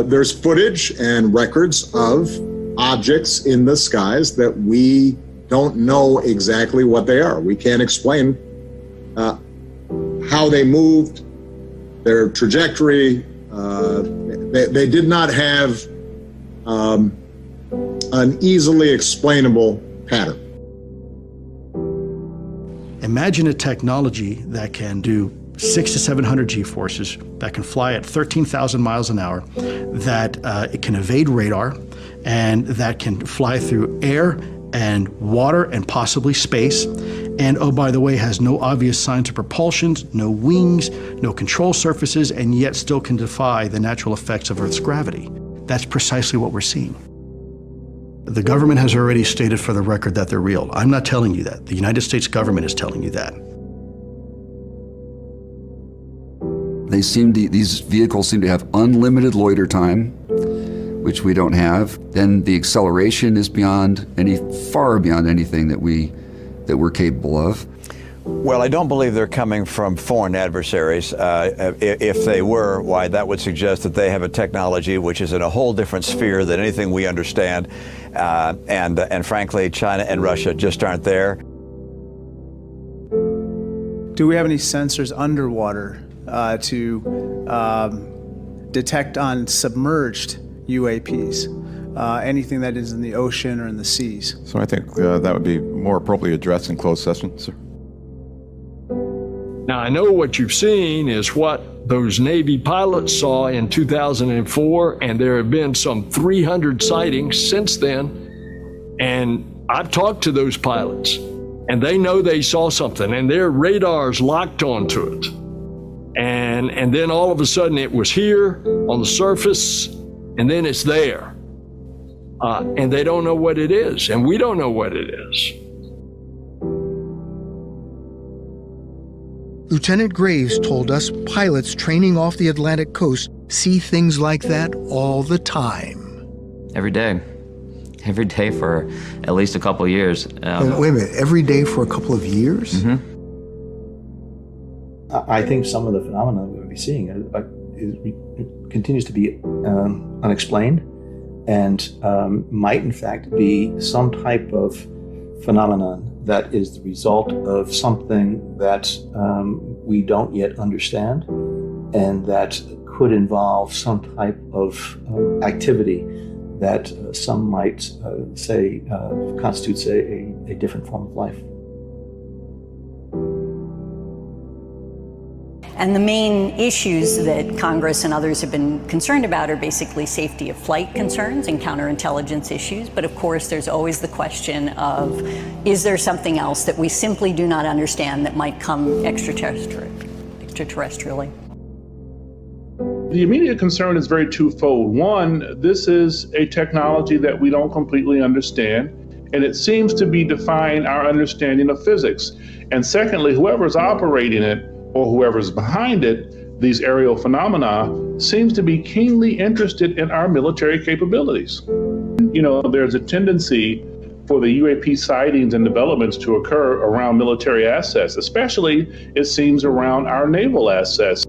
there's footage and records of objects in the skies that we don't know exactly what they are. We can't explain how they moved, their trajectory. They did not have an easily explainable pattern. Imagine a technology that can do 600 to 700 G-forces, that can fly at 13,000 miles an hour, that it can evade radar, and that can fly through air and water and possibly space. And oh, by the way, has no obvious signs of propulsion, no wings, no control surfaces, and yet still can defy the natural effects of Earth's gravity. That's precisely what we're seeing. The government has already stated for the record that they're real. I'm not telling you that. The United States government is telling you that. These vehicles seem to have unlimited loiter time, which we don't have. Then the acceleration is far beyond anything that we're capable of. Well, I don't believe they're coming from foreign adversaries. If they were, why, that would suggest that they have a technology which is in a whole different sphere than anything we understand. And frankly, China and Russia just aren't there. Do we have any sensors underwater to detect on submerged UAPs? Anything that is in the ocean or in the seas? So I think that would be more appropriately addressed in closed session, sir. Now, I know what you've seen is what those Navy pilots saw in 2004, and there have been some 300 sightings since then. And I've talked to those pilots, and they know they saw something, and their radars locked onto it. And then all of a sudden it was here on the surface, and then it's there. And they don't know what it is, and we don't know what it is. Lieutenant Graves told us pilots training off the Atlantic coast see things like that all the time. Every day. Every day for at least a couple of years. Wait a minute, every day for a couple of years? Mm-hmm. I think some of the phenomena we would be seeing continues to be unexplained and might in fact be some type of phenomenon that is the result of something that we don't yet understand and that could involve some type of activity that some might say constitutes a different form of life. And the main issues that Congress and others have been concerned about are basically safety of flight concerns and counterintelligence issues. But of course, there's always the question of, is there something else that we simply do not understand that might come extraterrestrially? The immediate concern is very twofold. One, this is a technology that we don't completely understand, and it seems to be defying our understanding of physics. And secondly, whoever's operating it or whoever's behind it, these aerial phenomena, seems to be keenly interested in our military capabilities. You know, there's a tendency for the UAP sightings and developments to occur around military assets, especially, it seems, around our naval assets.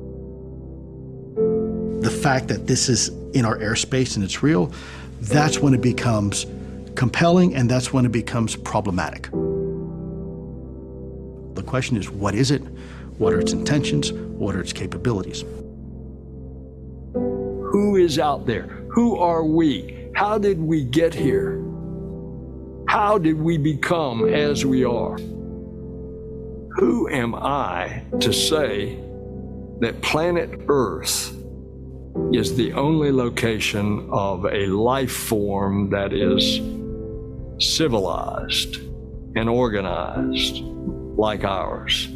The fact that this is in our airspace and it's real, that's when it becomes compelling and that's when it becomes problematic. The question is, what is it? What are its intentions? What are its capabilities? Who is out there? Who are we? How did we get here? How did we become as we are? Who am I to say that planet Earth is the only location of a life form that is civilized and organized like ours?